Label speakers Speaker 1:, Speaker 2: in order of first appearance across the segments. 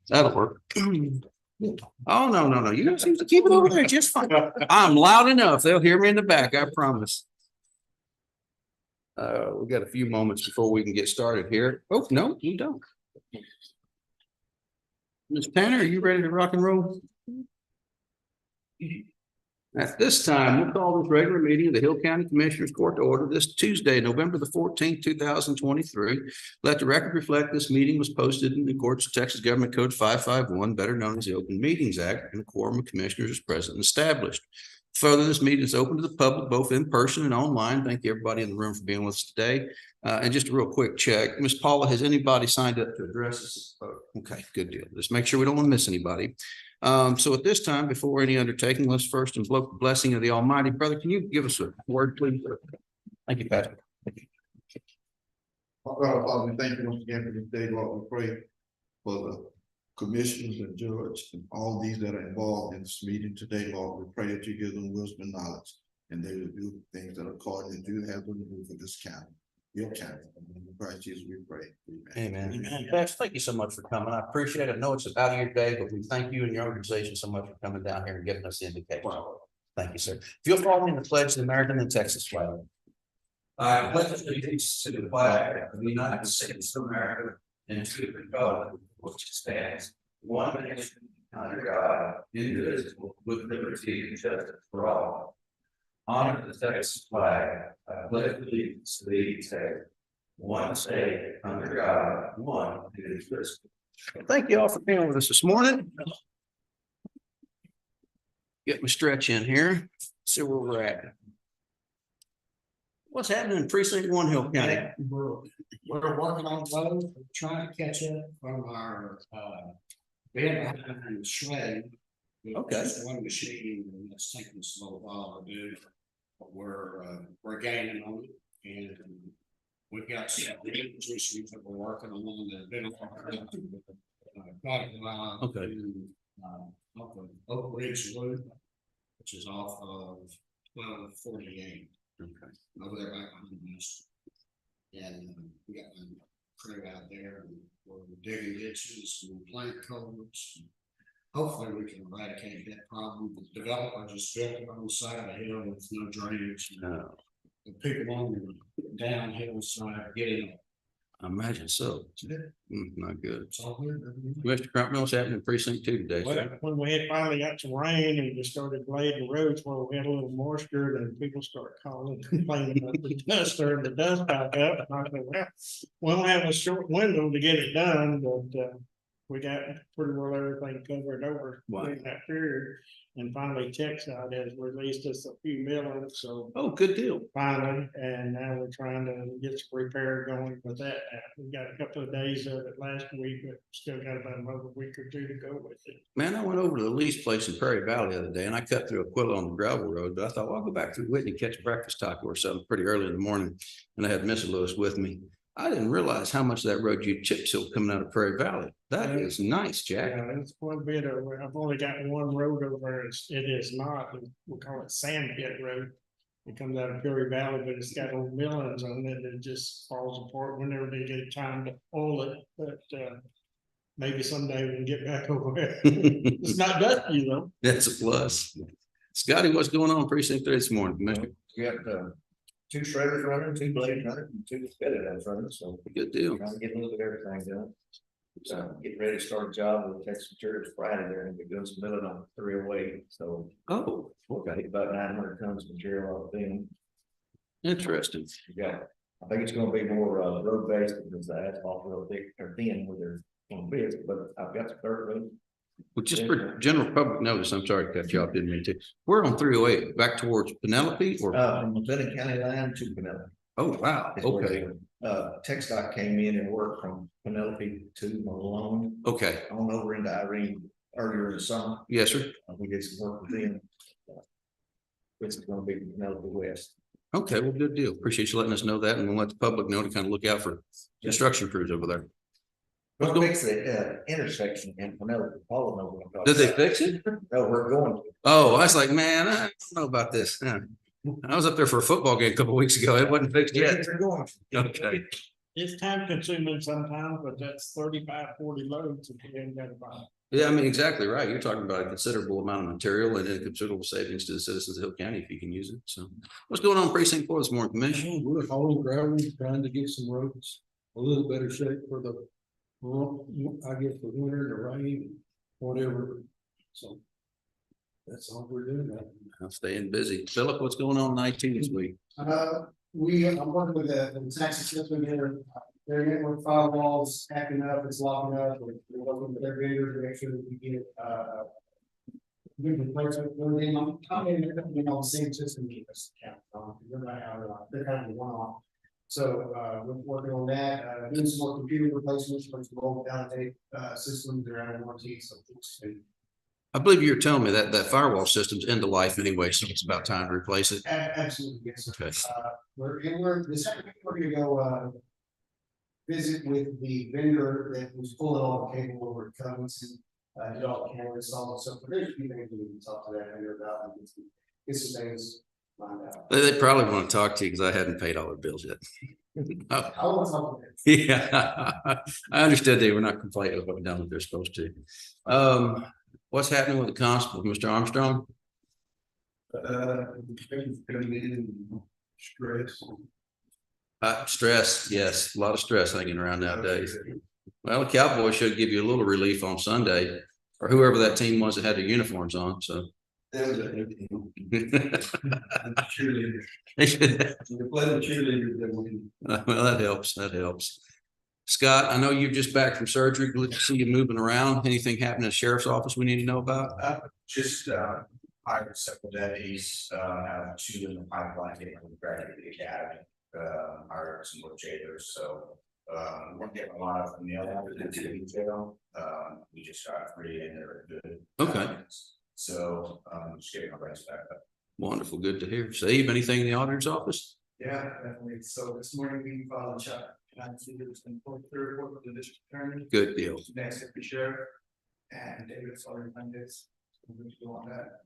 Speaker 1: That'll work. Oh, no. You don't seem to keep it over there just fine. I'm loud enough. They'll hear me in the back, I promise. We got a few moments before we can get started here. Oh, no, you don't. Ms. Tanner, are you ready to rock and roll? At this time, we'll call this regular meeting of the Hill County Commissioners Court to order this Tuesday, November the 14th, 2023. Let the record reflect this meeting was posted in accordance with Texas Government Code 551, better known as the Open Meetings Act, and a quorum of commissioners is present and established. Further, this meeting is open to the public, both in person and online. Thank you, everybody in the room, for being with us today. And just a real quick check. Ms. Paula, has anybody signed up to address us? Okay, good deal. Just make sure we don't want to miss anybody. So at this time, before any undertaking, let's first invoke the blessing of the Almighty. Brother, can you give us a word, please? Thank you, Pastor.
Speaker 2: Father, we thank you once again for this day, Lord. We pray for the commissioners and judges and all these that are involved in this meeting today, Lord. We pray that you give them wisdom and knowledge, and they will do things that are according to you have them to do for this county, your county. In Christ Jesus, we pray.
Speaker 1: Amen. Amen. Pastor, thank you so much for coming. I appreciate it. I know it's out of your day, but we thank you and your organization so much for coming down here and giving us the indication. Wow. Thank you, sir. If you'll follow me in the pledge of the American and Texas flag. I pledge allegiance to the flag of the United States of America and to the republic which stands one nation under God, indivisible, with liberty and justice for all. Honor the Texas flag. I pledge allegiance to the state, one state under God, one indivisible. Thank you all for being with us this morning. Get my stretch in here. See where we're at. What's happening in Precinct 1, Hill County?
Speaker 3: We're working on those, we're trying to catch up from our, bed behind the shred.
Speaker 1: Okay.
Speaker 3: Just one machine, and it's taking us a little while to do, but we're gaining on it, and we've got some positions that we're working on that have been quite a while.
Speaker 1: Okay.
Speaker 3: Off of Oak Ridge Loop, which is off of 1248.
Speaker 1: Okay.
Speaker 3: Over there back behind us. And we got a crew out there, and we're digging ditches and plant culverts. Hopefully we can eradicate that problem. The developer just built it on the side of the hill with no drainage.
Speaker 1: No.
Speaker 3: The people on the downhill side getting it.
Speaker 1: I imagine so. Not good.
Speaker 3: It's all good.
Speaker 1: Mr. Crumpler, what's happening in Precinct 2 today,
Speaker 4: Well,
Speaker 1: sir?
Speaker 4: when we had finally got some rain and just started blading the roads where we had a little moisture, then people start calling, complaining about the dust or the dust back up. And I said, well, we don't have a short window to get it done, but we got pretty well everything covered over during that period. And finally, TxDOT has released us a few millions, so.
Speaker 1: Oh, good deal.
Speaker 4: Finally, and now we're trying to get some repair going with that. We got a couple of days of it last week, but still got about another week or two to go with it.
Speaker 1: Man, I went over to the lease place in Prairie Valley the other day, and I cut through Aquila on the gravel road, but I thought, well, I'll go back through Whitney, catch a breakfast taco or something pretty early in the morning. And I had Mrs. Lewis with me. I didn't realize how much of that road you chip seal coming out of Prairie Valley. That is nice, Jack.
Speaker 4: Yeah, it's quite a bit of, I've only got one road over, it is not, we call it Sand Pit Road. It comes out of Prairie Valley, but it's got old millings on it, it just falls apart whenever they get time to oil it, but maybe someday we can get back over there. It's not dusty though.
Speaker 1: That's a plus. Scotty, what's going on in Precinct 3 this morning?
Speaker 5: We got 2 shredders running, 2 blades running, and 2 spitted heads running, so
Speaker 1: Good deal.
Speaker 5: trying to get a little bit of everything done. So getting ready to start a job with Texas Materials Friday there, and we're doing some milling on 308, so
Speaker 1: Oh, okay.
Speaker 5: about 900 tons of material off them.
Speaker 1: Interesting.
Speaker 5: We got, I think it's gonna be more road based because the asphalt real thick or thin with their on bits, but I've got some dirt road.
Speaker 1: Well, just for general public notice, I'm sorry to cut you off, didn't mean to. We're on 308, back towards Penelope or?
Speaker 5: From the Benton County line to Penelope.
Speaker 1: Oh, wow. Okay.
Speaker 5: TxDOT came in and worked from Penelope to Malone
Speaker 1: Okay.
Speaker 5: on over into Irene earlier in the summer.
Speaker 1: Yes, sir.
Speaker 5: We did some work with them. Which is gonna be Penelope West.
Speaker 1: Okay, well, good deal. Appreciate you letting us know that, and we'll let the public know to kind of look out for construction crews over there.
Speaker 5: We're gonna fix the intersection in Penelope. Paul knows what I'm talking
Speaker 1: Did they
Speaker 5: about.
Speaker 1: fix it?
Speaker 5: No, we're going to.
Speaker 1: Oh, I was like, man, I don't know about this. Yeah. I was up there for a football game a couple of weeks ago. It wasn't fixed yet.
Speaker 5: We're going to.
Speaker 1: Okay.
Speaker 4: It's time consuming sometimes, but that's 35, 40 loads if you ain't got to buy.
Speaker 1: Yeah, I mean, exactly right. You're talking about a considerable amount of material and a considerable savings to the citizens of Hill County if you can use it. So what's going on in precinct 4 this morning, Commissioner?
Speaker 6: We're hauling gravel, trying to get some roads a little better shape for the, I guess, the winter, the rain, whatever. So that's all we're doing.
Speaker 1: I'm staying busy. Philip, what's going on in IT this week?
Speaker 7: I'm working with the tax assessment here, their network firewalls acting up, it's locking up, we're working with their vendor to make sure that we get, good replacement, everything, I'm in on the same system, keep us account, they're kind of a one-off. So, we're working on that, doing some more computer replacements, for some old outdated, systems, they're out of warranty, so it's been.
Speaker 1: I believe you were telling me that that firewall system's end of life anyway, so it's about time to replace it.
Speaker 7: Absolutely, yes, sir.
Speaker 1: Okay.
Speaker 7: We're the second week, we're gonna go, visit with the vendor that was pulling all the cable over at Covington. Did all the camera install, so there's a few things we can talk to that vendor about, and get some things lined out.
Speaker 1: They probably want to talk to you because I hadn't paid all their bills yet. Oh,
Speaker 7: I want to talk to them.
Speaker 1: yeah, I understood they were not completely done what they're supposed to. What's happening with the constable, Mr. Armstrong?
Speaker 2: Stress.
Speaker 1: Stress, yes, a lot of stress hanging around nowadays. Well, the Cowboys should give you a little relief on Sunday, or whoever that team was that had their uniforms on, so.
Speaker 2: That was a new team. Cheerleaders.
Speaker 1: They should-
Speaker 2: The play the cheerleaders that win.
Speaker 1: Well, that helps, that helps. Scott, I know you're just back from surgery. Good to see you moving around. Anything happening at the sheriff's office we need to know about?
Speaker 8: Just hired several deputies, have 2 in the pipeline getting from graduate academy, hired some more jailers, so. We're getting a lot of them nailed after the detail, we just got 3 in there, good.
Speaker 1: Okay.
Speaker 8: So, just getting our rest back up.
Speaker 1: Wonderful, good to hear. Steve, anything in the auditor's office?
Speaker 7: Yeah, definitely. So this morning we filed a check, and I see there's been 3rd report from the district attorney.
Speaker 1: Good deal.
Speaker 7: Next, deputy sheriff, and David's already done this. We're going to go on that.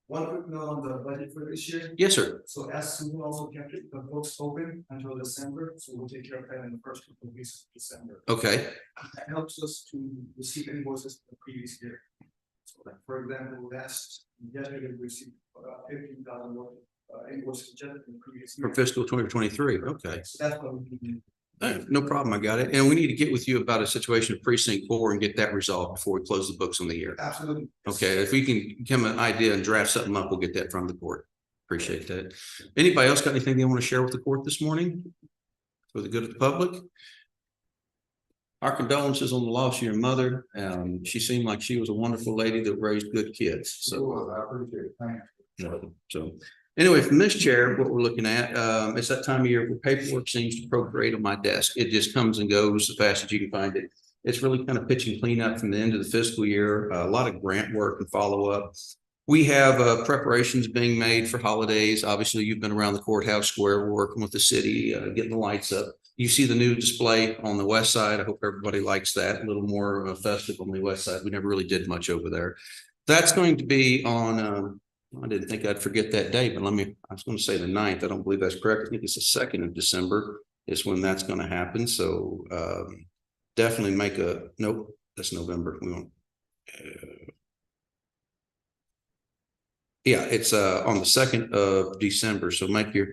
Speaker 7: One quick note on the budget for this year.
Speaker 1: Yes, sir.
Speaker 7: So as Susan also kept the books open until December, so we'll take care of that in the first couple of weeks of December.
Speaker 1: Okay,
Speaker 7: That helps us to receive invoices for the previous year. So like, for example, last yesterday we received 15,000 invoices just in the previous year.
Speaker 1: for fiscal 2023. Okay.
Speaker 7: So that's what we need.
Speaker 1: No problem. I got it. And we need to get with you about a situation of precinct 4 and get that resolved before we close the books on the year.
Speaker 7: Absolutely.
Speaker 1: Okay, if we can come an idea and draft something up, we'll get that from the court. Appreciate that. Anybody else got anything they want to share with the court this morning? For the good of the public? Our condolences on the loss of your mother. She seemed like she was a wonderful lady that raised good kids. So,
Speaker 2: I appreciate it. Thank you.
Speaker 1: so anyway, from this chair, what we're looking at, it's that time of year where paperwork seems to procreate on my desk. It just comes and goes as fast as you can find it. It's really kind of pitching cleanup from the end of the fiscal year, a lot of grant work and follow up. We have preparations being made for holidays. Obviously, you've been around the courthouse square. We're working with the city, getting the lights up. You see the new display on the west side. I hope everybody likes that. A little more festive on the west side. We never really did much over there. That's going to be on, I didn't think I'd forget that date, but I was going to say the 9th. I don't believe that's correct. I think it's the 2nd of December is when that's going to happen. So definitely make nope, that's November. We won't. Yeah, it's on the 2nd of December. So make your,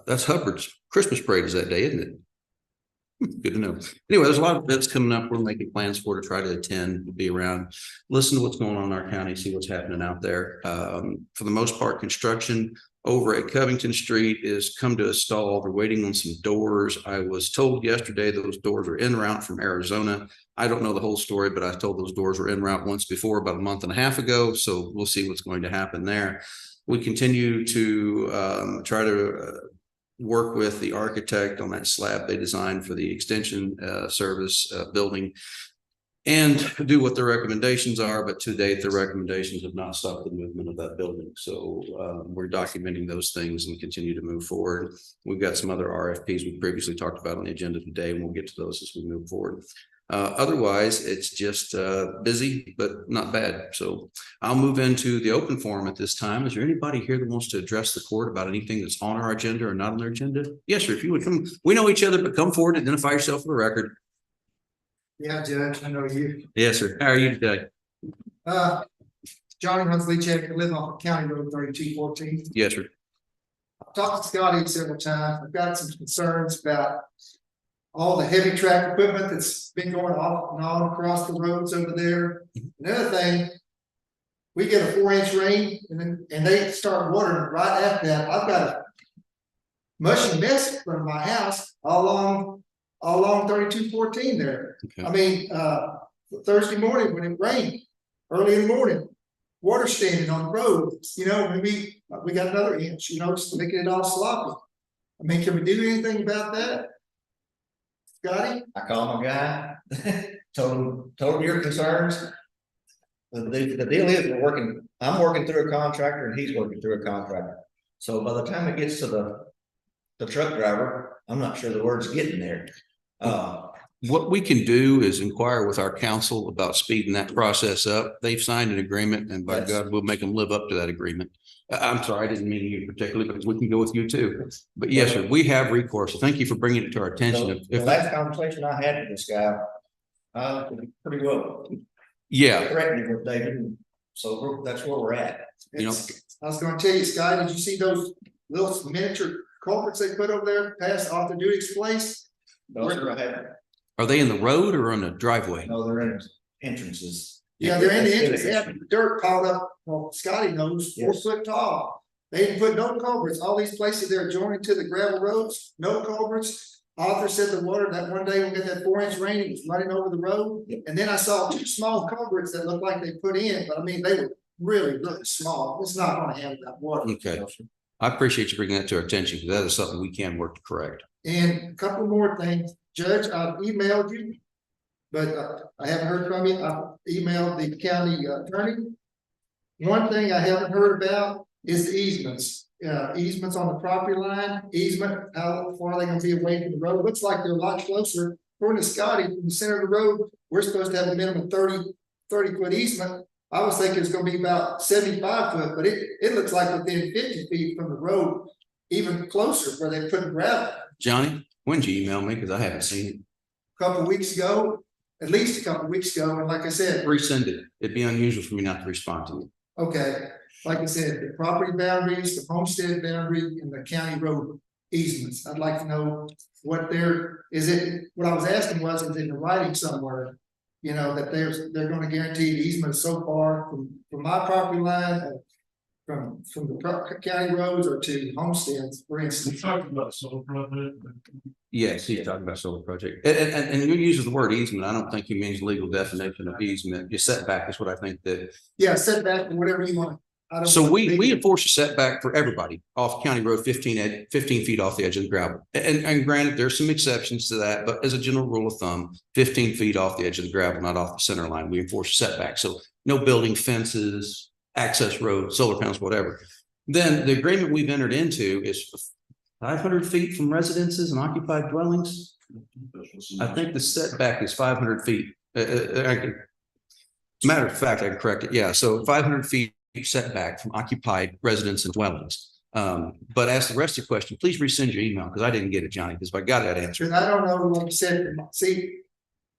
Speaker 1: that's Hubbard's Christmas parade is that day, isn't it? Good to know. Anyway, there's a lot of events coming up. We're making plans to try to attend, to be around, listen to what's going on in our county, see what's happening out there. For the most part, construction over at Covington Street is come to a stall. They're waiting on some doors. I was told yesterday those doors are en route from Arizona. I don't know the whole story, but I was told those doors were en route once before, about a month and a half ago. So we'll see what's going to happen there. We continue to try to work with the architect on that slab they designed for the extension service building and do what the recommendations are. But to date, the recommendations have not stopped the movement of that building. So we're documenting those things and continue to move forward. We've got some other RFPs we previously talked about on the agenda today, and we'll get to those as we move forward. Otherwise, it's just busy, but not bad. So I'll move into the open forum at this time. Is there anybody here that wants to address the court about anything that's on our agenda or not on their agenda? Yes, sir. If you would come, we know each other, but come forward, identify yourself for the record.
Speaker 7: Yeah, Judge, I know you.
Speaker 1: Yes, sir. How are you today?
Speaker 7: Johnny Huntley, check, live off of County Road 3214.
Speaker 1: Yes, sir.
Speaker 7: I've talked to Scotty several times. I've got some concerns about all the heavy track equipment that's been going off and on across the roads over there. Another thing, we get a 4-inch rain and they start watering right after that. I've got a mushy mess in front of my house all along 3214 there.
Speaker 1: Okay.
Speaker 7: I mean, Thursday morning when it rained, early in the morning, water standing on the road, you know, maybe we got another inch, you know, just making it all sloppy. I mean, can we do anything about that? Scotty?
Speaker 5: I called my guy, told him your concerns. The deal is I'm working through a contractor and he's working through a contractor. So by the time it gets to the truck driver, I'm not sure the word's getting there.
Speaker 1: What we can do is inquire with our council about speeding that process up. They've signed an agreement and by
Speaker 5: Yes.
Speaker 1: God, we'll make them live up to that agreement. I'm sorry, I didn't mean you particularly, but we can go with you too. But yes, sir, we have recourse. Thank you for bringing it to our attention.
Speaker 5: The last conversation I had with this guy, pretty well
Speaker 1: Yeah,
Speaker 5: threatened with David. So that's where we're at.
Speaker 1: You know-
Speaker 7: I was gonna tell you, Scotty, did you see those little miniature culverts they put over there past Arthur Duty's place?
Speaker 5: Those are, I haven't,
Speaker 1: are they in the road or on the driveway?
Speaker 5: no, they're in entrances.
Speaker 7: Yeah, they're in the entrance, they have dirt piled up, well, Scotty knows, 4
Speaker 5: Yes.
Speaker 7: foot tall. They didn't put no culverts, all these places they're joining to the gravel roads, no culverts. Arthur said the water that one day we got that 4-inch rain, it was running over the road.
Speaker 5: Yep.
Speaker 7: And then I saw 2 small culverts that looked like they put in, but I mean, they were really small, it's not gonna handle that water.
Speaker 1: Okay, I appreciate you bringing that to our attention because that is something we can work to correct.
Speaker 7: And a couple more things, Judge, I've emailed you, but I haven't heard from you. I've emailed the county attorney. One thing I haven't heard about is the easements. Easements on the property line, easement, how far are they gonna be away from the road? Looks like they're a lot closer. According to Scotty, from the center of the road, we're supposed to have a minimum 30 foot easement. I was thinking it's gonna be about 75 foot, but it looks like within 50 feet from the road, even closer where they put gravel.
Speaker 1: Johnny, when did you email me? Because I haven't seen it.
Speaker 7: Couple weeks ago, at least a couple weeks ago, and like I said,
Speaker 1: Resend it. It'd be unusual for me not to respond to you.
Speaker 7: okay, like I said, the property boundaries, the homestead boundary, and the county road easements, I'd like to know what what I was asking was, is it in writing somewhere? You know, that they're gonna guarantee the easement so far from my property line, from the county roads or to homesteads, for instance.
Speaker 4: Talking about solar project.
Speaker 1: Yes, he's talking about solar project. And he uses the word easement. I don't think he means legal definition of easement. Your setback is what I think that.
Speaker 7: Yeah, setback, whatever you want. I don't
Speaker 1: So
Speaker 7: want
Speaker 1: we
Speaker 7: big-
Speaker 1: enforce a setback for everybody off County Road 15 feet off the edge of the gravel. And granted, there's some exceptions to that, but as a general rule of thumb, 15 feet off the edge of the gravel, not off the center line, we enforce a setback. So no building fences, access roads, solar panels, whatever. Then the agreement we've entered into is 500 feet from residences and occupied dwellings. I think the setback is 500 feet. Matter of fact, I can correct it. Yeah, so 500 feet setback from occupied residents and dwellings. But ask the rest of the question, please resend your email because I didn't get it, Johnny, because I got that answer.
Speaker 7: And I don't know, like you said, see,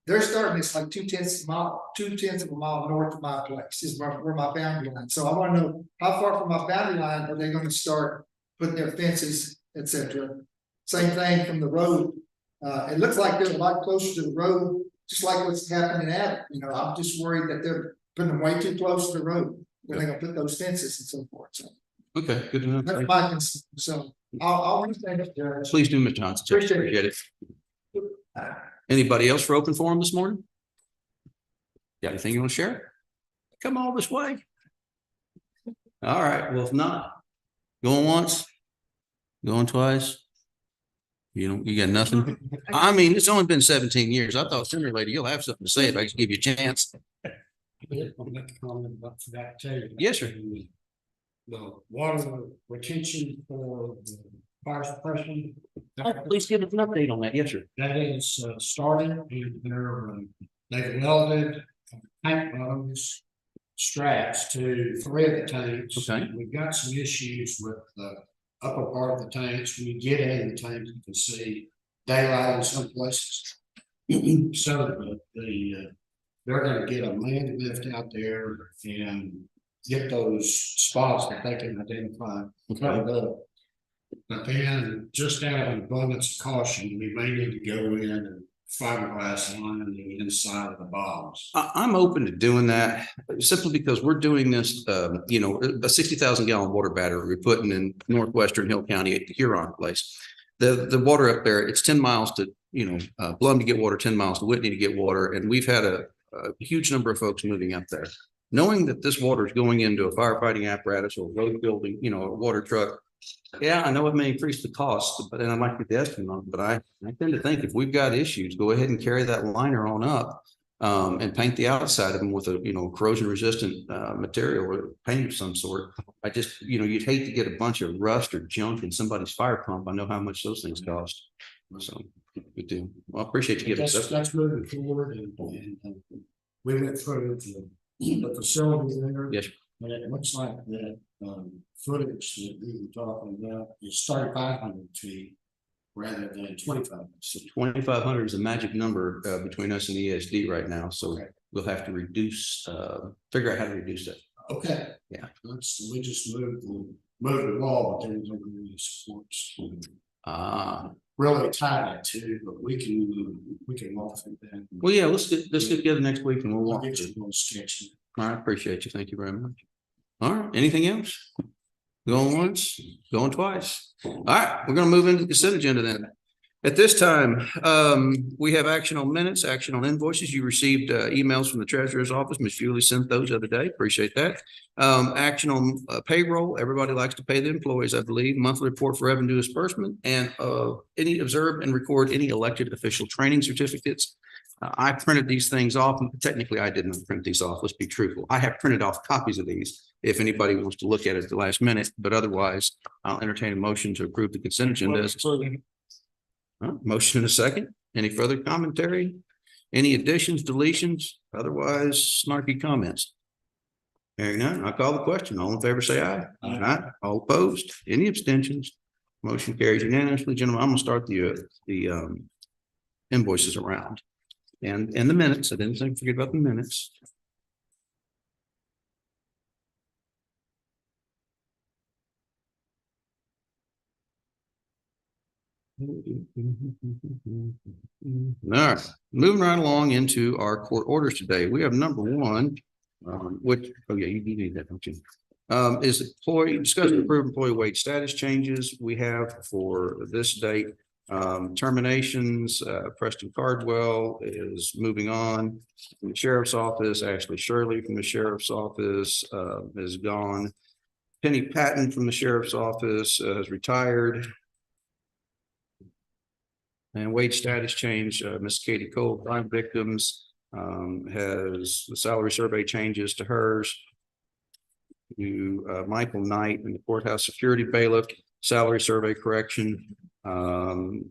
Speaker 7: they're starting this like 2/10 of a mile north of my place is where my boundary line. So I want to know how far from my boundary line are they going to start putting their fences, etc. Same thing from the road. It looks like they're a lot closer to the road, just like what's happening at it. You know, I'm just worried that they're putting them way too close to the road when they're gonna put those fences and so forth. So
Speaker 1: Okay, good to know.
Speaker 7: that's
Speaker 1: Thank you.
Speaker 7: my concern. So I'll resend it, Judge.
Speaker 1: Please do, Mr. Johnson.
Speaker 7: Appreciate it.
Speaker 1: it. Anybody else for open forum this morning? Got anything you want to share? Come all this way. All right, well, if not, going once, going twice. You got nothing? I mean, it's only been 17 years. I thought sooner or later you'll have something to say if I just give you a chance.
Speaker 9: I'll make a comment about that too.
Speaker 1: Yes, sir.
Speaker 9: The water retention for the
Speaker 3: fire suppression.
Speaker 1: Please give us an update on that. Yes, sir.
Speaker 3: That is started, and they've welded tank bottoms straps to 3 of the tanks.
Speaker 1: Okay.
Speaker 3: We've got some issues with the upper part of the tanks. When you get in the tank, you can see daylight in some places. So they're gonna get a man lift out there and get those spots that they can identify. covered up. But then, just out of an abundance of caution, we may need to go in and fiberglass line the inside of the bottoms.
Speaker 1: I'm open to doing that simply because we're doing this, a 60,000 gallon water battery we're putting in northwestern Hill County at the Huron place. The water up there, it's 10 miles to, Blum to get water, 10 miles to Whitney to get water. And we've had a huge number of folks moving up there. Knowing that this water is going into a firefighting apparatus or road building, a water truck. Yeah, I know it may increase the cost, but then I'd like to get the estimate on it, but I tend to think if we've got issues, go ahead and carry that liner on up. And paint the outside of them with a, corrosion resistant material or paint of some sort. I just, you'd hate to get a bunch of rust or junk in somebody's fire pump. I know how much those things cost. So good deal. Well, I appreciate you giving us that.
Speaker 3: That's moving forward and we went through the facility there.
Speaker 1: Yes.
Speaker 3: And it looks like that footage that we were talking about is 3,500 feet rather than 2,500.
Speaker 1: So 2,500 is a magic number between us and ESD right now. So
Speaker 3: Okay.
Speaker 1: we'll have to reduce, figure out how to reduce that.
Speaker 3: Okay.
Speaker 1: Yeah.
Speaker 3: We just moved the wall, but there was no really supports. Really tied it to, but we can walk through that.
Speaker 1: Well, yeah, let's get together next week and we'll
Speaker 3: I'll
Speaker 1: walk
Speaker 3: get
Speaker 1: through.
Speaker 3: you a little sketch.
Speaker 1: I appreciate you. Thank you very much. All right, anything else? Going once, going twice. All right, we're gonna move into the consent agenda then. At this time, we have action on minutes, action on invoices. You received emails from the treasurer's office. Ms. Julie sent those the other day. Appreciate that. Action on payroll. Everybody likes to pay the employees, I believe. Monthly report for revenue disbursement and any observe and record any elected official training certificates. I printed these things off. Technically, I didn't print these off. Let's be truthful. I have printed off copies of these if anybody wants to look at it at the last minute, but otherwise I'll entertain a motion to approve the consent agenda. Motion in a second. Any further commentary? Any additions, deletions? Otherwise, snarky comments? Hearing none, I'll call the question. All in favor, say aye. Aye. All opposed? Any abstentions? Motion carries unanimously. Gentlemen, I'm gonna start the invoices around. And the minutes. I didn't forget about the minutes. All right, moving right along into our court orders today. We have number one, which, oh yeah, you need that, don't you? Is discuss and approve employee wage status changes. We have for this date, terminations, Preston Cardwell is moving on from the sheriff's office. Ashley Shirley from the sheriff's office, is gone. Penny Patton from the sheriff's office has retired. And wage status change, Miss Katie Cole, crime victims, has the salary survey changes to hers. To Michael Knight in the courthouse security bailiff, salary survey correction.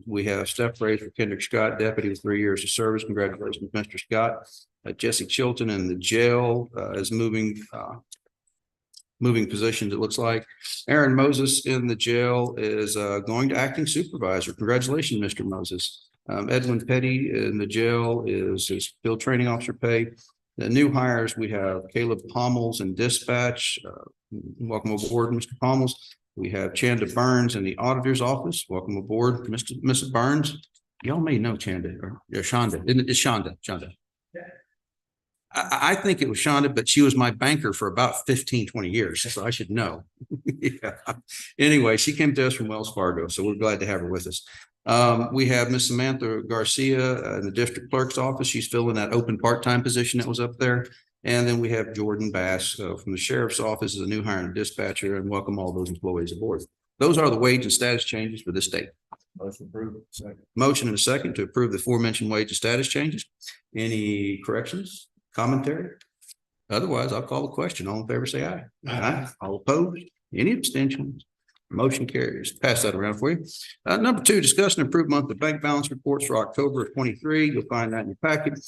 Speaker 1: We have step raise for Kendrick Scott, deputy with 3 years of service. Congratulations, Mr. Scott. Jesse Chilton in the jail is moving positions, it looks like. Aaron Moses in the jail is going to acting supervisor. Congratulations, Mr. Moses. Edwin Petty in the jail is his field training officer pay. The new hires, we have Caleb Pommels in dispatch. Welcome aboard, Mr. Pommels. We have Chanda Burns in the auditor's office. Welcome aboard, Mrs. Burns. Y'all may know Chanda or Shonda, isn't it? It's Shonda. I think it was Shonda, but she was my banker for about 15, 20 years, so I should know. Yeah. Anyway, she came to us from Wells Fargo, so we're glad to have her with us. We have Miss Samantha Garcia in the district clerk's office. She's filling that open part-time position that was up there. And then we have Jordan Bass from the sheriff's office as a new hire and dispatcher, and welcome all those employees aboard. Those are the wage and status changes for this date.
Speaker 5: Motion approved. Second.
Speaker 1: Motion and a second to approve the aforementioned wage and status changes. Any corrections? Commentary? Otherwise, I'll call the question. All in favor, say aye. Aye. All opposed? Any abstentions? Motion carries. Pass that around for you. Number two, discuss and approve monthly bank balance reports for October of 23. You'll find that in your packet.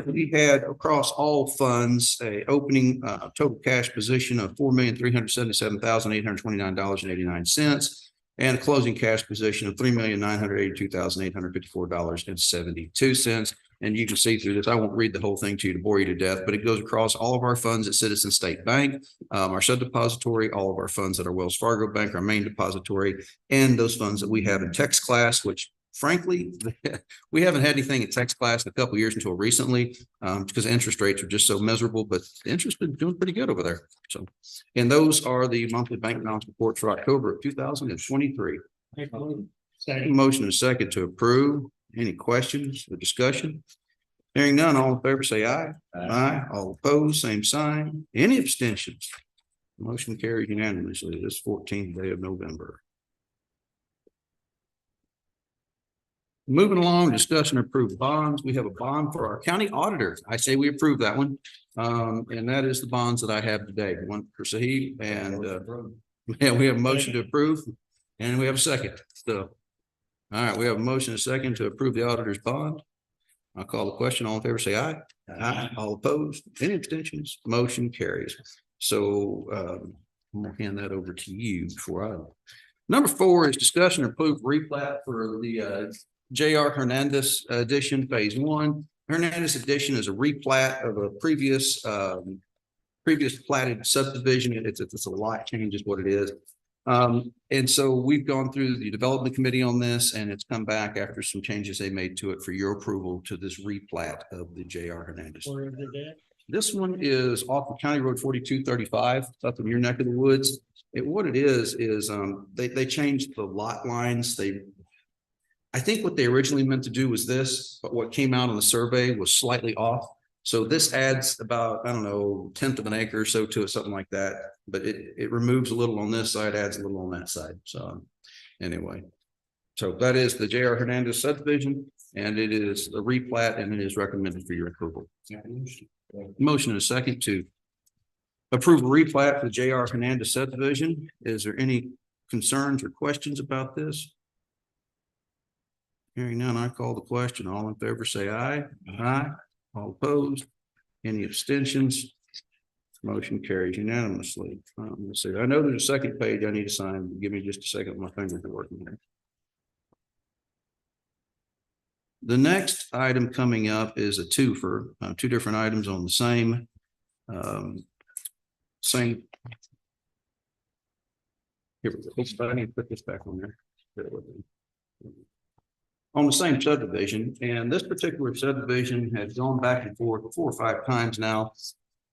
Speaker 1: We had across all funds, a opening, total cash position of $4,377,829.89. And a closing cash position of $3,982,854.72. And you can see through this, I won't read the whole thing to you to bore you to death, but it goes across all of our funds at Citizen State Bank, our sub-depository, all of our funds at our Wells Fargo Bank, our main depository, and those funds that we have in Text Class, which frankly, we haven't had anything at Text Class in a couple of years until recently, because interest rates are just so miserable, but the interest has been doing pretty good over there. So, and those are the monthly bank balance reports for October of 2023.
Speaker 4: Second.
Speaker 1: Motion and a second to approve. Any questions or discussion? Hearing none, all in favor say aye. Aye. All opposed, same sign. Any abstentions? Motion carried unanimously this 14th day of November. Moving along, discussion and approve bonds. We have a bond for our county auditor. I say we approve that one. And that is the bonds that I have today. One for Sahib and yeah, we have a motion to approve and we have a second. So, all right, we have a motion and a second to approve the auditor's bond. I'll call the question. All in favor, say aye. Aye. All opposed, any abstentions? Motion carries. So I'm gonna hand that over to you before I. Number 4 is discussion and approve replat for the J.R. Hernandez addition, phase 1. Hernandez addition is a replat of a previous platted subdivision. It's a lot change is what it is. And so we've gone through the development committee on this and it's come back after some changes they made to it for your approval to this replat of the J.R. Hernandez.
Speaker 4: Where is it at?
Speaker 1: This one is off of County Road 4235 up in your neck of the woods. What it is they changed the lot lines. I think what they originally meant to do was this, but what came out on the survey was slightly off. So this adds about, I don't know, 1/10 of an acre or so to it, something like that. But it removes a little on this side, adds a little on that side. So anyway, so that is the J.R. Hernandez subdivision, and it is a replat, and it is recommended for your approval. Motion and a second to approve a replat for the J.R. Hernandez subdivision. Is there any concerns or questions about this? Hearing none, I call the question. All in favor, say aye. Aye. All opposed? Any abstentions? Motion carries unanimously. Let's see. I know there's a second page I need to sign. Give me just a second. My fingers are working here. The next item coming up is a twofer, 2 different items on the same. Here we go. I need to put this back on there. On the same subdivision, and this particular subdivision has gone back and forth 4 or 5 times now.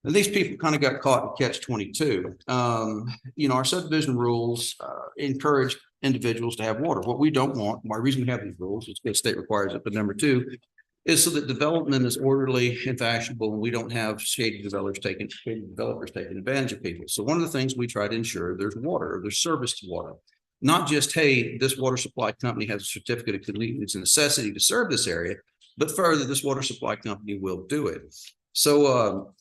Speaker 1: And these people kind of got caught in catch-22. Our subdivision rules encourage individuals to have water. What we don't want, why reason we have these rules, is because state requires it, but number 2 is so that development is orderly and fashionable, and we don't have shady developers taking advantage of people. So one of the things we try to ensure there's water, there's service to water. Not just, hey, this water supply company has a certificate of convenience and necessity to serve this area, but further, this water supply company will do it. So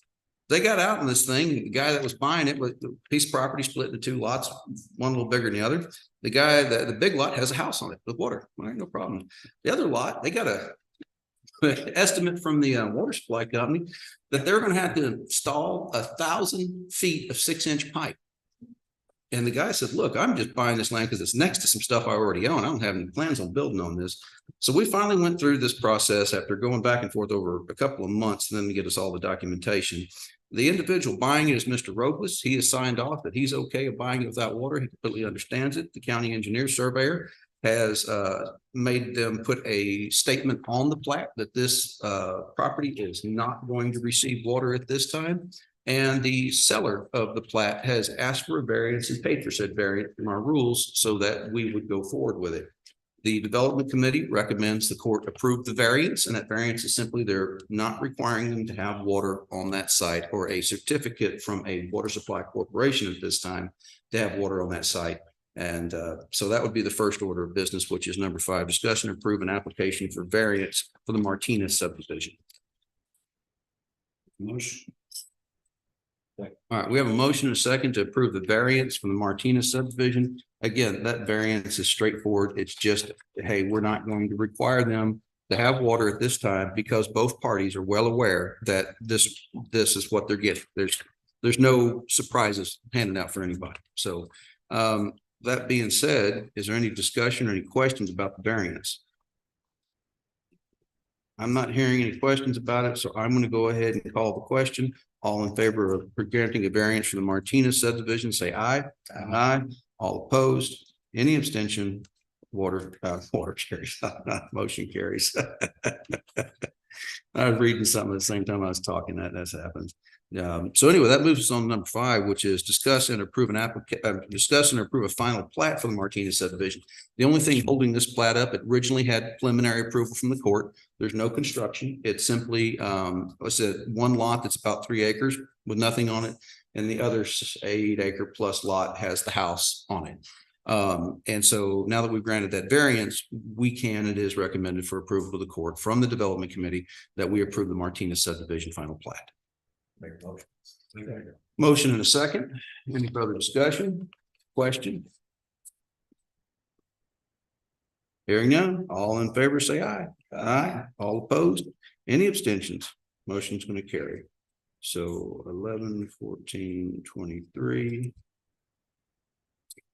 Speaker 1: they got out in this thing. The guy that was buying it with the piece of property split into 2 lots, one a little bigger than the other. The guy that the big lot has a house on it with water. All right, no problem. The other lot, they got a estimate from the water supply company that they're going to have to install 1,000 feet of 6-inch pipe. And the guy said, look, I'm just buying this land because it's next to some stuff I already own. I don't have any plans on building on this. So we finally went through this process after going back and forth over a couple of months, and then to get us all the documentation. The individual buying it is Mr. Robles. He has signed off that he's okay with buying it without water. He completely understands it. The county engineer surveyor has made them put a statement on the plat that this property is not going to receive water at this time. And the seller of the plat has asked for a variance and paid for said variance from our rules so that we would go forward with it. The development committee recommends the court approve the variance, and that variance is simply they're not requiring them to have water on that site or a certificate from a water supply corporation at this time to have water on that site. And so that would be the first order of business, which is number 5, discussion and approve an application for variance for the Martinez subdivision.
Speaker 3: Motion.
Speaker 1: All right, we have a motion and a second to approve the variance from the Martinez subdivision. Again, that variance is straightforward. It's just, hey, we're not going to require them to have water at this time because both parties are well aware that this is what they're getting. There's no surprises handed out for anybody. So that being said, is there any discussion or any questions about the variance? I'm not hearing any questions about it, so I'm going to go ahead and call the question. All in favor of granting a variance for the Martinez subdivision, say aye. Aye. All opposed, any abstention, water carries, motion carries. I was reading something at the same time I was talking. That's happened. So anyway, that moves us on to number 5, which is discuss and approve a final plat for the Martinez subdivision. The only thing holding this plat up, it originally had preliminary approval from the court. There's no construction. It's simply, I said, one lot that's about 3 acres with nothing on it. And the other 8-acre plus lot has the house on it. And so now that we've granted that variance, it is recommended for approval of the court from the development committee that we approve the Martinez subdivision final plat.
Speaker 5: Make a motion.
Speaker 1: Motion and a second. Any further discussion? Question? Hearing none, all in favor say aye. Aye. All opposed? Any abstentions? Motion's going to carry. So 11, 14, 23.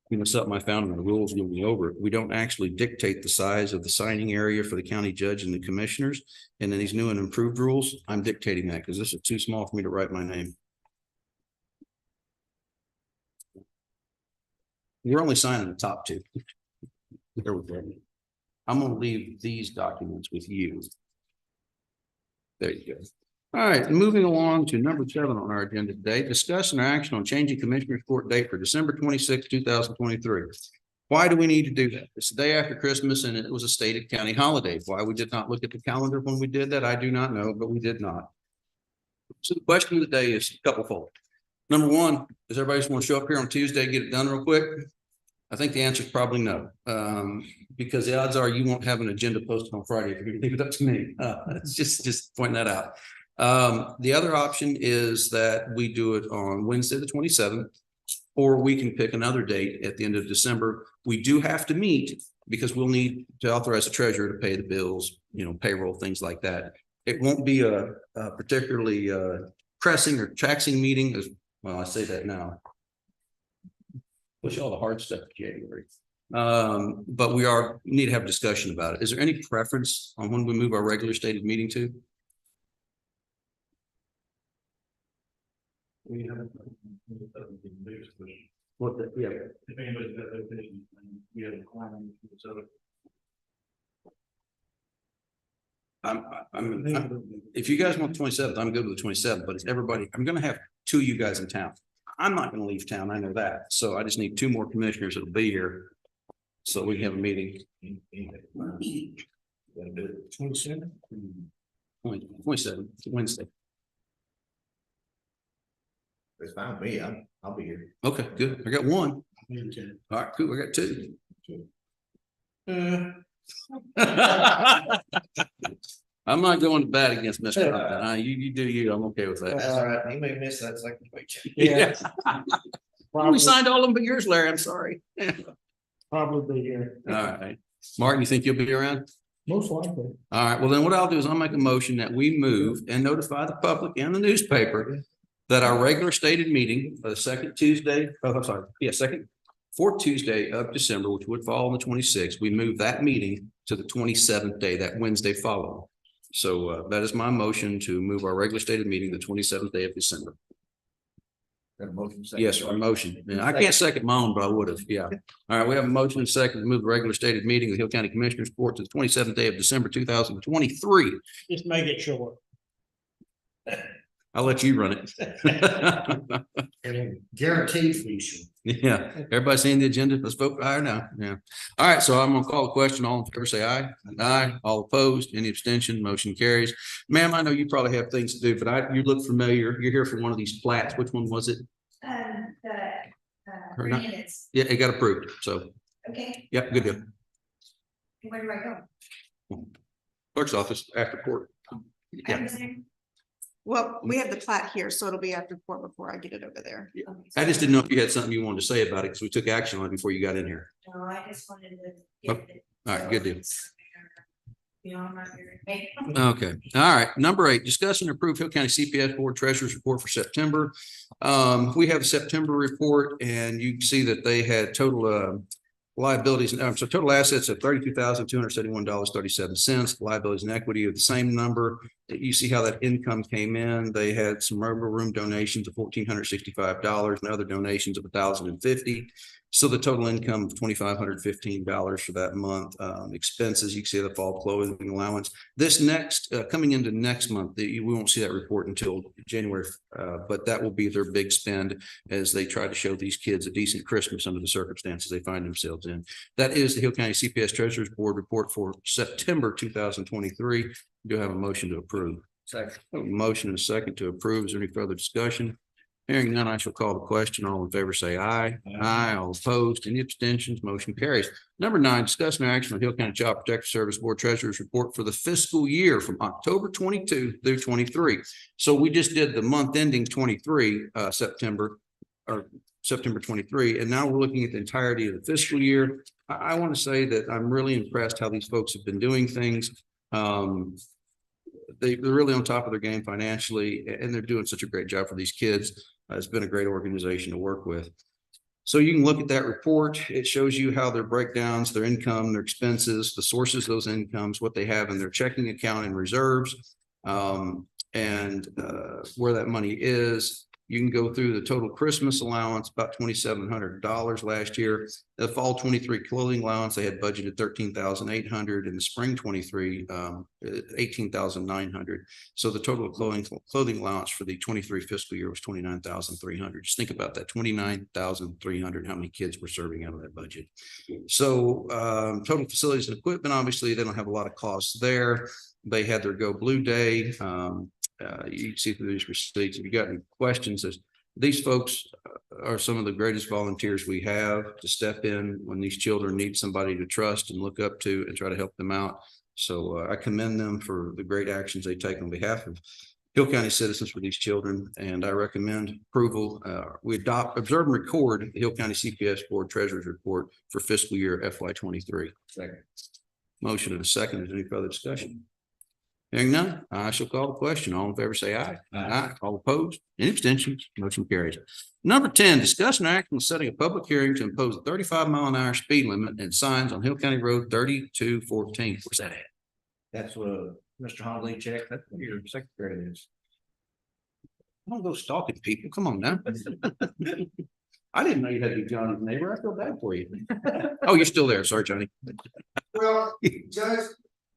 Speaker 1: You know, something I found in the rules moving over, we don't actually dictate the size of the signing area for the county judge and the commissioners. And then these new and improved rules, I'm dictating that because this is too small for me to write my name. You're only signing the top 2. There we go. I'm going to leave these documents with you. There you go. All right, moving along to number 7 on our agenda today, discuss an action on changing Commissioners Court date for December 26, 2023. Why do we need to do that? It's the day after Christmas and it was a stated county holiday. Why we did not look at the calendar when we did that, I do not know, but we did not. So the question of the day is a couple fold. Number 1, does everybody just want to show up here on Tuesday, get it done real quick? I think the answer is probably no, because the odds are you won't have an agenda posted on Friday if you're going to leave it up to me. It's just pointing that out. The other option is that we do it on Wednesday, the 27th, or we can pick another date at the end of December. We do have to meet because we'll need to authorize the treasurer to pay the bills, you know, payroll, things like that. It won't be a particularly pressing or taxing meeting as well. I say that now. Push all the hard stuff to January. But we need to have a discussion about it. Is there any preference on when we move our regular stated meeting to? What the, yeah.
Speaker 8: If anybody's got their opinion, we have a quorum, so.
Speaker 1: If you guys want the 27th, I'm good with the 27th, but it's everybody, I'm gonna have 2 of you guys in town. I'm not gonna leave town, I know that. So I just need 2 more commissioners that'll be here. So we can have a meeting.
Speaker 4: 27.
Speaker 1: 27, Wednesday.
Speaker 5: It's fine with me. I'll be here.
Speaker 1: Okay, good. I got 1. All right, cool. I got 2. I'm not going to bat against Mr. Hunt. You do you. I'm okay with that.
Speaker 5: That's all right. You may miss that second paycheck.
Speaker 4: Yeah.
Speaker 1: We signed all of them but yours, Larry. I'm sorry.
Speaker 4: Probably be here.
Speaker 1: All right. Martin, you think you'll be around?
Speaker 4: Most likely.
Speaker 1: All right. Well, then what I'll do is I'll make a motion that we move and notify the public and the newspaper that our regular stated meeting, the second Tuesday, fourth Tuesday of December, which would fall on the 26th, we move that meeting to the 27th day, that Wednesday following. So that is my motion to move our regular stated meeting the 27th day of December.
Speaker 5: Got a motion second.
Speaker 1: Yes, sir, a motion. And I can't second my own, but I would have. Yeah. All right. We have a motion and second to move the regular stated meeting of the Hill County Commissioners Court to the 27th day of December 2023.
Speaker 4: Just make it short.
Speaker 1: I'll let you run it.
Speaker 3: And guaranteed fee sure.
Speaker 1: Yeah, everybody seeing the agenda? Let's vote aye or no. Yeah. All right, so I'm gonna call the question. All in favor, say aye. Aye. All opposed, any abstention, motion carries. Ma'am, I know you probably have things to do, but you look familiar. You're here for one of these plats. Which one was it?
Speaker 10: Three minutes.
Speaker 1: Yeah, it got approved. So,
Speaker 10: Okay,
Speaker 1: yep, good deal.
Speaker 10: where do I go?
Speaker 1: Clerk's office after court.
Speaker 10: I
Speaker 1: Yeah.
Speaker 10: was there.
Speaker 11: Well, we have the plat here, so it'll be after 4 before I get it over there.
Speaker 1: I just didn't know if you had something you wanted to say about it because we took action on it before you got in here.
Speaker 10: No, I just wanted to.
Speaker 1: Oh, all right, good deal.
Speaker 10: Beyond my area.
Speaker 1: Okay, all right. Number 8, discuss and approve Hill County CPS Board Treasurer's Report for September. We have a September report and you can see that they had total liabilities, so total assets of $32,271.37. Liabilities and equity of the same number. You see how that income came in. They had some mobile room donations of $1,465 and other donations of $1,050. So the total income of $2,515 for that month. Expenses, you can see the fall clothing allowance. This next, coming into next month, we won't see that report until January, but that will be their big spend as they try to show these kids a decent Christmas under the circumstances they find themselves in. That is the Hill County CPS Treasurer's Board report for September 2023. Do have a motion to approve.
Speaker 5: Second.
Speaker 1: A motion and a second to approve. Is there any further discussion? Hearing none, I shall call the question. All in favor, say aye. Aye. All opposed, any abstentions, motion carries. Number 9, discuss no action on Hill County Child Protective Service Board Treasurer's Report for the fiscal year from October 22 through 23. So we just did the month ending 23, September 23, and now we're looking at the entirety of the fiscal year. I want to say that I'm really impressed how these folks have been doing things. They're really on top of their game financially, and they're doing such a great job for these kids. It's been a great organization to work with. So you can look at that report. It shows you how their breakdowns, their income, their expenses, the sources of those incomes, what they have in their checking account and reserves, and where that money is. You can go through the total Christmas allowance, about $2,700 last year. The fall 23 clothing allowance, they had budgeted $13,800. In the spring 23, $18,900. So the total clothing allowance for the 23 fiscal year was $29,300. Just think about that, $29,300. How many kids were serving out of that budget? So total facilities and equipment, obviously, they don't have a lot of costs there. They had their Go Blue Day. You can see through these receipts. If you got any questions, these folks are some of the greatest volunteers we have to step in when these children need somebody to trust and look up to and try to help them out. So I commend them for the great actions they take on behalf of Hill County citizens for these children, and I recommend approval. We adopt, observe, and record the Hill County CPS Board Treasurer's Report for fiscal year FY23.
Speaker 5: Second.
Speaker 1: Motion and a second. Is there any further discussion? Hearing none, I shall call the question. All in favor, say aye. Aye. All opposed, any abstentions, motion carries. Number 10, discuss and act on setting a public hearing to impose a 35-mile-an-hour speed limit and signs on Hill County Road 3214. Where's that at?
Speaker 5: That's what Mr. Honley checked. That's what your secretary is.
Speaker 1: Don't go stalking people. Come on now. I didn't know you had to be Johnny's neighbor. I feel bad for you. Oh, you're still there. Sorry, Johnny.
Speaker 7: Well, Judge,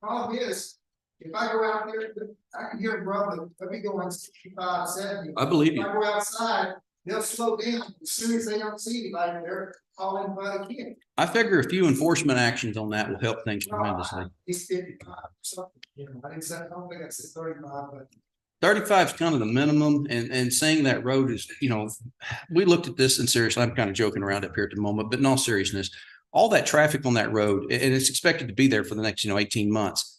Speaker 7: problem is, if I go out there, I can hear brother, let me go on 65, 70.
Speaker 1: I believe
Speaker 7: If
Speaker 1: you.
Speaker 7: I go outside, they'll slow down as soon as they don't see anybody, they're calling by the kid.
Speaker 1: I figure a few enforcement actions on that will help things tremendously.
Speaker 7: It's 55 or something, I didn't say, I don't think I said 35, but
Speaker 1: 35 is kind of the minimum, and saying that road is, we looked at this and seriously, I'm kind of joking around up here at the moment, but in all seriousness, all that traffic on that road, and it's expected to be there for the next, 18 months.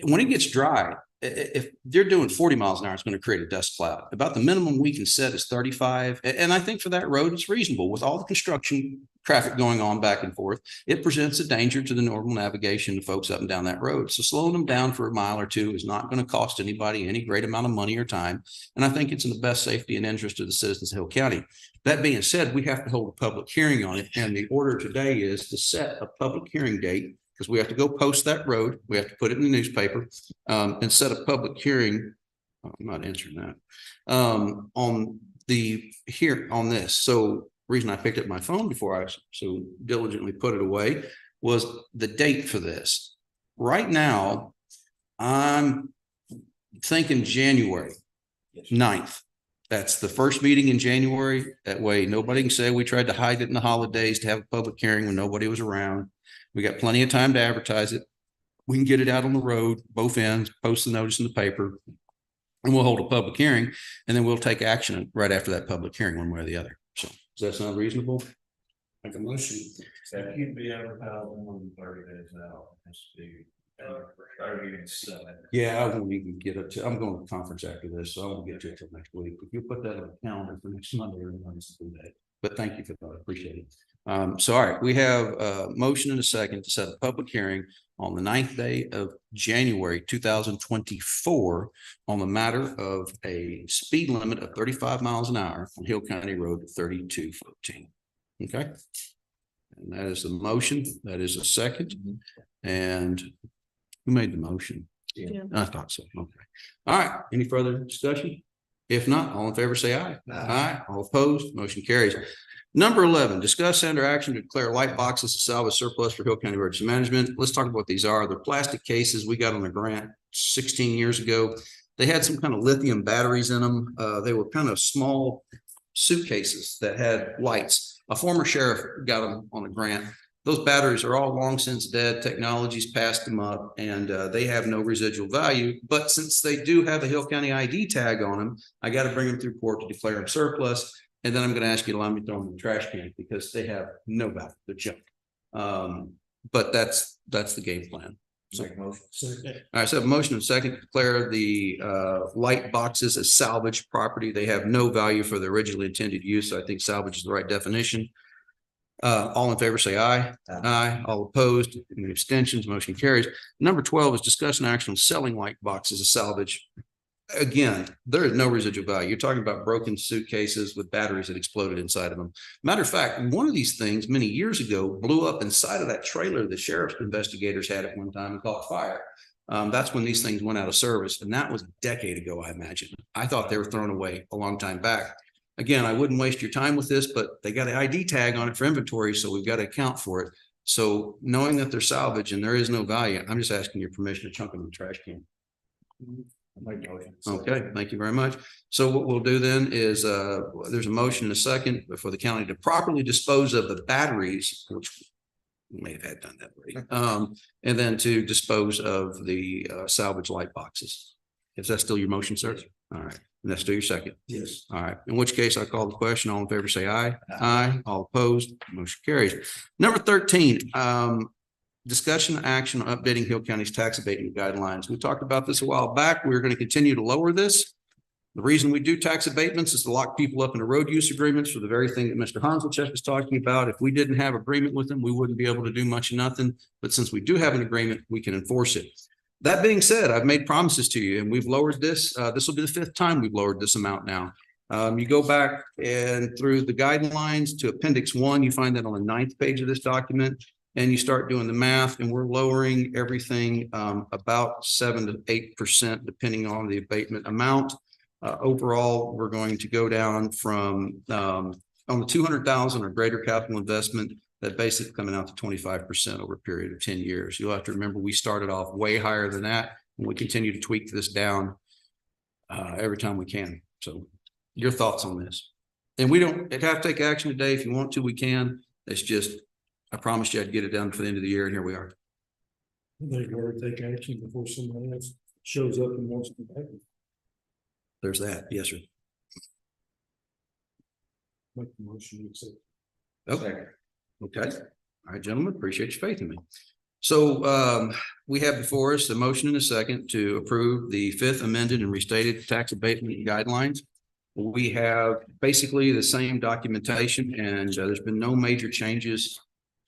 Speaker 1: When it gets dry, if they're doing 40 miles an hour, it's going to create a dust cloud. About the minimum we can set is 35. And I think for that road, it's reasonable with all the construction traffic going on back and forth. It presents a danger to the normal navigation of folks up and down that road. So slowing them down for a mile or two is not going to cost anybody any great amount of money or time. And I think it's in the best safety and interest of the citizens of Hill County. That being said, we have to hold a public hearing on it. And the order today is to set a public hearing date, because we have to go post that road. We have to put it in the newspaper and set a public hearing. I'm not answering that on this. So reason I picked up my phone before I so diligently put it away was the date for this. Right now, I'm thinking January 9th. That's the first meeting in January. That way nobody can say we tried to hide it in the holidays to have a public hearing when nobody was around. We got plenty of time to advertise it. We can get it out on the road, both ends, post the notice in the paper, and we'll hold a public hearing, and then we'll take action right after that public hearing, one way or the other. So does that sound reasonable?
Speaker 3: Make a motion.
Speaker 6: That can't be advertised more than 30 days out. It has to be
Speaker 1: Yeah, I won't even get it to, I'm going to a conference after this, so I won't get to it till next week. If you put that on the calendar for next Monday, everyone's do that. But thank you for that. I appreciate it. So all right, we have a motion and a second to set a public hearing on the 9th day of January 2024 on the matter of a speed limit of 35 miles an hour on Hill County Road 3214. Okay. And that is the motion. That is a second. And who made the motion?
Speaker 11: Yeah.
Speaker 1: I thought so. Okay. All right. Any further discussion? If not, all in favor, say aye. Aye. All opposed, motion carries. Number 11, discuss under action to declare light boxes a salvage surplus for Hill County Emergency Management. Let's talk about what these are. They're plastic cases we got on a grant 16 years ago. They had some kind of lithium batteries in them. They were kind of small suitcases that had lights. A former sheriff got them on a grant. Those batteries are all long since dead. Technology's passed them up and they have no residual value. But since they do have a Hill County ID tag on them, I got to bring them through court to declare them surplus. And then I'm going to ask you to allow me to throw them in the trash can because they have no value. They're junk. But that's the game plan. So,
Speaker 5: Make a motion.
Speaker 4: So,
Speaker 1: all right, so I have a motion and a second to declare the light boxes as salvage property. They have no value for the originally intended use. So I think salvage is the right definition. All in favor, say aye. Aye. All opposed, any abstentions, motion carries. Number 12 is discussion action on selling light boxes as salvage. Again, there is no residual value. You're talking about broken suitcases with batteries that exploded inside of them. Matter of fact, one of these things many years ago blew up inside of that trailer the sheriff's investigators had at one time and caught fire. That's when these things went out of service. And that was a decade ago, I imagine. I thought they were thrown away a long time back. Again, I wouldn't waste your time with this, but they got an ID tag on it for inventory, so we've got to account for it. So knowing that they're salvage and there is no value, I'm just asking your permission to chunk them in the trash can. Okay, thank you very much. So what we'll do then is there's a motion and a second for the county to properly dispose of the batteries, which we may have had done that already, and then to dispose of the salvage light boxes. Is that still your motion, sir? All right, and that's still your second?
Speaker 6: Yes.
Speaker 1: All right, in which case I call the question. All in favor, say aye. Aye. All opposed, motion carries. Number 13, discussion action on updating Hill County's tax abatement guidelines. We talked about this a while back. We're going to continue to lower this. The reason we do tax abatements is to lock people up into road use agreements for the very thing that Mr. Hanselchek was talking about. If we didn't have agreement with them, we wouldn't be able to do much of nothing. But since we do have an agreement, we can enforce it. That being said, I've made promises to you and we've lowered this. This will be the 5th time we've lowered this amount now. You go back and through the guidelines to Appendix 1, you find that on the 9th page of this document. And you start doing the math and we're lowering everything about 7 to 8% depending on the abatement amount. Overall, we're going to go down from on the 200,000 or greater capital investment that basically coming out to 25% over a period of 10 years. You'll have to remember we started off way higher than that and we continue to tweak this down every time we can. So your thoughts on this? And we don't have to take action today. If you want to, we can. It's just I promised you I'd get it done for the end of the year, and here we are.
Speaker 6: They go to take action before somebody else shows up and wants to pay.
Speaker 1: There's that. Yes, sir.
Speaker 6: Make the motion to accept.
Speaker 1: Okay. Okay. All right, gentlemen, appreciate your faith in me. So we have before us the motion and a second to approve the 5th amended and restated tax abatement guidelines. We have basically the same documentation and there's been no major changes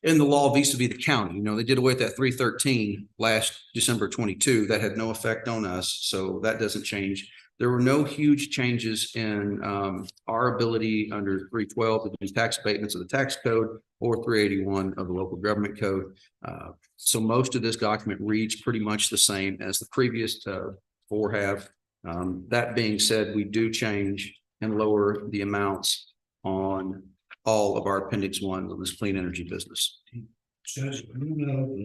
Speaker 1: in the law vis-a-vis the county. You know, they did away with that 313 last December 22. That had no effect on us. So that doesn't change. There were no huge changes in our ability under 312 to do tax abatements of the tax code or 381 of the local government code. So most of this document reads pretty much the same as the previous 4 have. That being said, we do change and lower the amounts on all of our Appendix 1 of this clean energy business.
Speaker 3: Judge, you know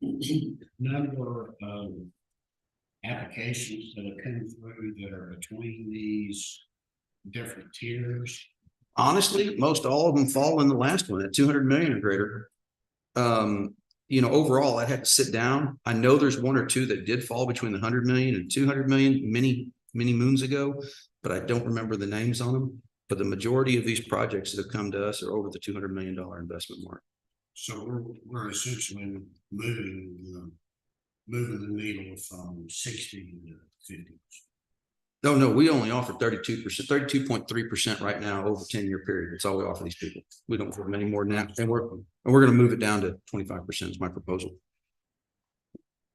Speaker 3: the number of applications that have come through that are between these different tiers?
Speaker 1: Honestly, most all of them fall in the last one at 200 million or greater. You know, overall, I had to sit down. I know there's 1 or 2 that did fall between the 100 million and 200 million many moons ago, but I don't remember the names on them. But the majority of these projects that have come to us are over the $200 million investment mark.
Speaker 3: So we're essentially moving moving the needle from 60 to 50%.
Speaker 1: No, we only offer 32%, 32.3% right now over 10-year period. That's all we offer these people. We don't offer them any more than that. And we're going to move it down to 25% is my proposal.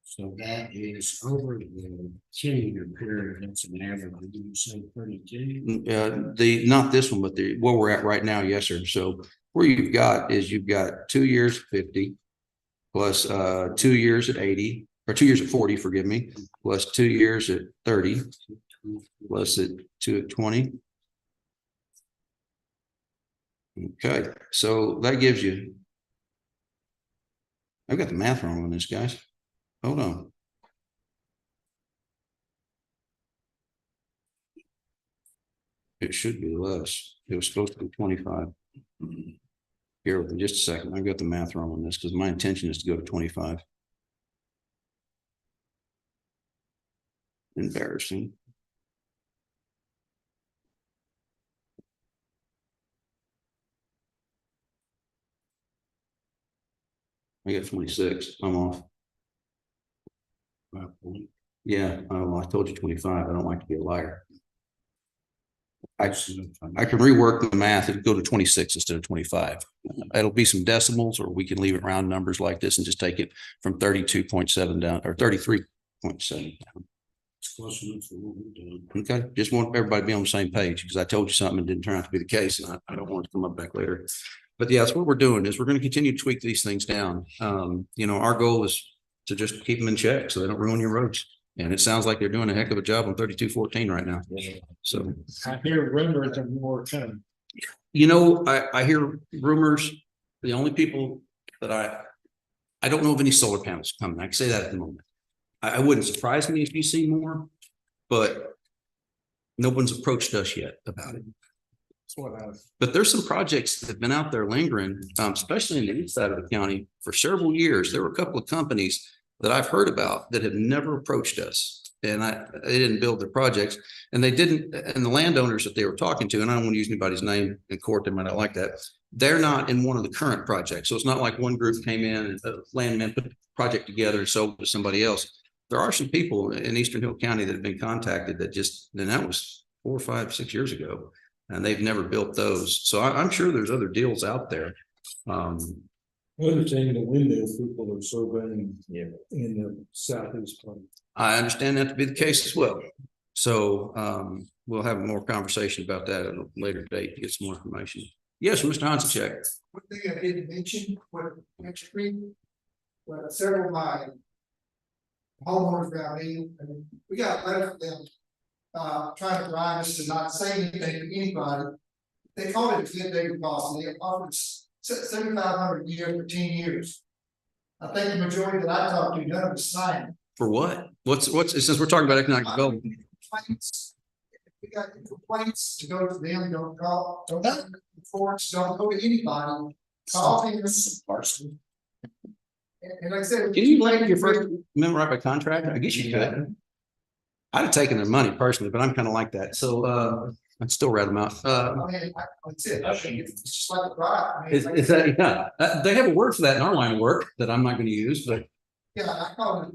Speaker 3: So that is over the 10-year period. That's an average. Did you say 32?
Speaker 1: Not this one, but where we're at right now. Yes, sir. So where you've got 2 years, 50 plus 2 years at 80 or 2 years at 40, forgive me, plus 2 years at 30. Plus it 2 at 20. Okay, so that gives you. I've got the math wrong on this, guys. Hold on. It should be less. It was supposed to be 25. Here with me just a second. I've got the math wrong on this because my intention is to go to 25. Embarrassing. I got 26. I'm off. Yeah, I told you 25. I don't like to be a liar. I can rework the math and go to 26 instead of 25. It'll be some decimals, or we can leave it round numbers like this and just take it from 32.7 down or 33.7 down.
Speaker 3: It's close enough for what we're doing.
Speaker 1: Okay, just want everybody to be on the same page because I told you something and didn't turn out to be the case, and I don't want it to come up back later. But yeah, that's what we're doing is we're going to continue to tweak these things down. Our goal is to just keep them in check so they don't ruin your roads. And it sounds like they're doing a heck of a job on 3214 right now. So
Speaker 4: I hear rumors of more coming.
Speaker 1: I hear rumors. The only people that I don't know of any solar panels coming. I can say that at the moment. I wouldn't surprise me if you see more, but no one's approached us yet about it. But there's some projects that have been out there lingering, especially in the east side of the county for several years. There were a couple of companies that I've heard about that have never approached us, and they didn't build their projects, and they didn't. And the landowners that they were talking to, and I don't want to use anybody's name in court, they might not like that. They're not in one of the current projects, so it's not like one group came in and landmen put the project together and sold to somebody else. There are some people in Eastern Hill County that have been contacted and that was 4, 5, 6 years ago. And they've never built those. So I'm sure there's other deals out there.
Speaker 6: I understand the windmill people are surveying in the southeast part.
Speaker 1: I understand that to be the case as well. So we'll have more conversation about that at a later date to get some more information. Yes, Mr. Hansencheck.
Speaker 7: One thing I didn't mention, several of my homeowners around me, we got a letter from them trying to drive us to not say anything to anybody. They called it a good day policy. They offered 7,500 a year for 10 years. I think the majority that I talked to, none of us signed.
Speaker 1: For what? What's since we're talking about economic development?
Speaker 7: Complaints. If we got complaints, to go to them, don't call, don't go to the courts, don't go to anybody. Call them. And like I said,
Speaker 1: Can you lay your first amendment right by contract? I guess you could. I'd have taken their money personally, but I'm kind of like that. So I'd still rat them out.
Speaker 7: I think it's just like a drive.
Speaker 1: Is that, yeah, they have a word for that in our line of work that I'm not going to use, but
Speaker 7: Yeah, I call it.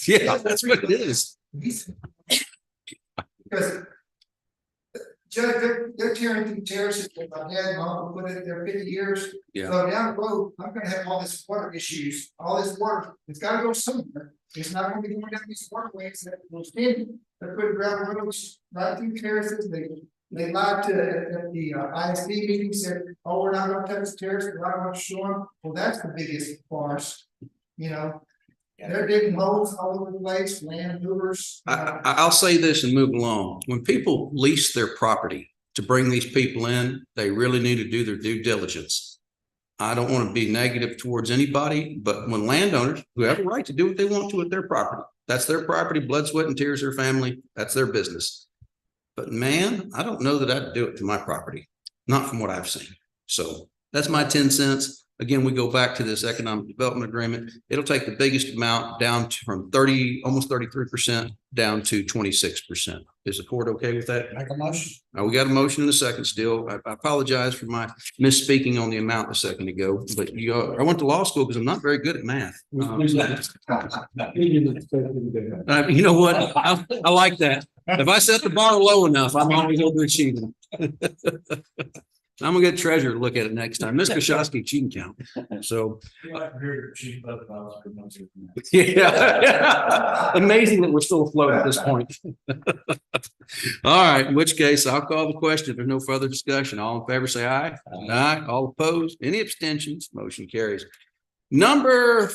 Speaker 1: yeah, that's what it is.
Speaker 7: Because Judge, they're tearing through terraces that my dad and uncle put in there 50 years.
Speaker 1: Yeah.
Speaker 7: So down the road, I'm gonna have all this water issues, all this water, it's gotta go somewhere. It's not gonna be going down these waterways that will stand. They're putting gravel roads right through terraces. They lied to at the ISD meeting, said, oh, we're not gonna touch the terrace, we're not gonna show them. Well, that's the biggest farce, you know. They're digging holes all over the place, land movers.
Speaker 1: I'll say this and move along. When people lease their property to bring these people in, they really need to do their due diligence. I don't want to be negative towards anybody, but when landowners who have a right to do what they want to with their property, that's their property, blood, sweat, and tears, their family, that's their business. But man, I don't know that I'd do it to my property, not from what I've seen. So that's my 10 cents. Again, we go back to this economic development agreement. It'll take the biggest amount down from almost 33% down to 26%. Is the court okay with that?
Speaker 3: Make a motion.
Speaker 1: Now, we got a motion in a second still. I apologize for my misspeaking on the amount a second ago, but I went to law school because I'm not very good at math.
Speaker 6: We didn't expect him to.
Speaker 1: You know what? I like that. If I set the bar low enough, I'm always overachieving. I'm gonna get treasurer to look at it next time. Ms. Koshowski, she can count. So, yeah. Amazing that we're still afloat at this point. All right, in which case I'll call the question. If there's no further discussion, all in favor, say aye. Aye. All opposed? Any abstentions? Motion carries. Number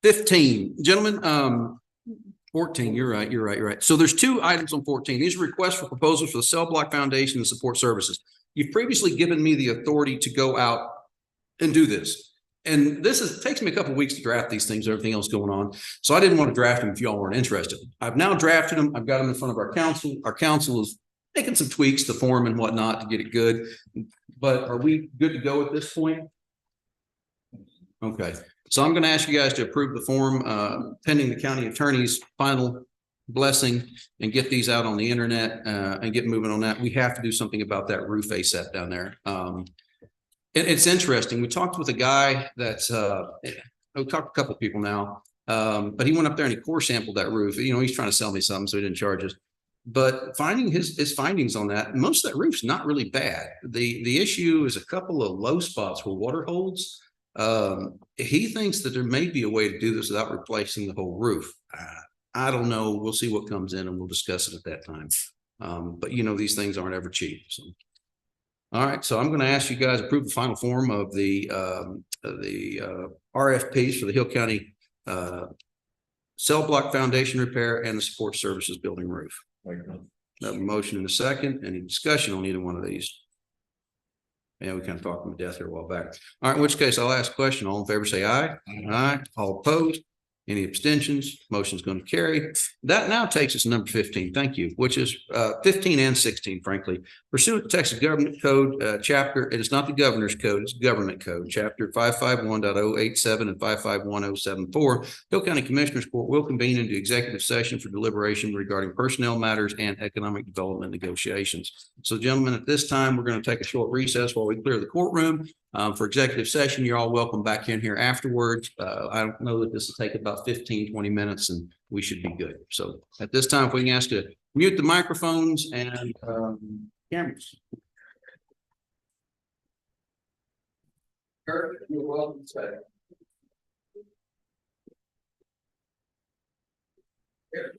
Speaker 1: 15, gentlemen, 14, you're right. So there's two items on 14. These are requests for proposals for the Cell Block Foundation and support services. You've previously given me the authority to go out and do this. And it takes me a couple of weeks to draft these things, everything else going on. So I didn't want to draft them if y'all weren't interested. I've now drafted them. I've got them in front of our council. Our council is making some tweaks to form and whatnot to get it good. But are we good to go at this point? Okay. So I'm going to ask you guys to approve the form pending the county attorney's final blessing and get these out on the internet and get moving on that. We have to do something about that roof ASAP down there. It's interesting. We talked with a guy that's we talked to a couple of people now, but he went up there and he core sampled that roof. You know, he's trying to sell me something, so he didn't charge us. But finding his findings on that, most of that roof's not really bad. The issue is a couple of low spots where water holds. He thinks that there may be a way to do this without replacing the whole roof. I don't know. We'll see what comes in and we'll discuss it at that time. But you know, these things aren't ever cheap. So, all right. So I'm going to ask you guys to approve the final form of the RFPs for the Hill County Cell Block Foundation repair and the support services building roof. Have a motion in a second. Any discussion on either one of these? Yeah, we kind of talked them to death here a while back. All right, in which case I'll ask a question. All in favor, say aye. Aye. All opposed? Any abstentions? Motion's going to carry. That now takes us to number 15. Thank you, which is 15 and 16, frankly. Pursuant to Texas Government Code chapter, it is not the governor's code, it's government code, chapter 551.087 and 551.074. Hill County Commissioners Court will convene into executive session for deliberation regarding personnel matters and economic development negotiations. So, gentlemen, at this time, we're going to take a short recess while we clear the courtroom. For executive session, you're all welcome back in here afterwards. I don't know that this will take about 15, 20 minutes and we should be good. So at this time, if we can ask you to mute the microphones and cameras. Kurt, you're welcome to stay. Here.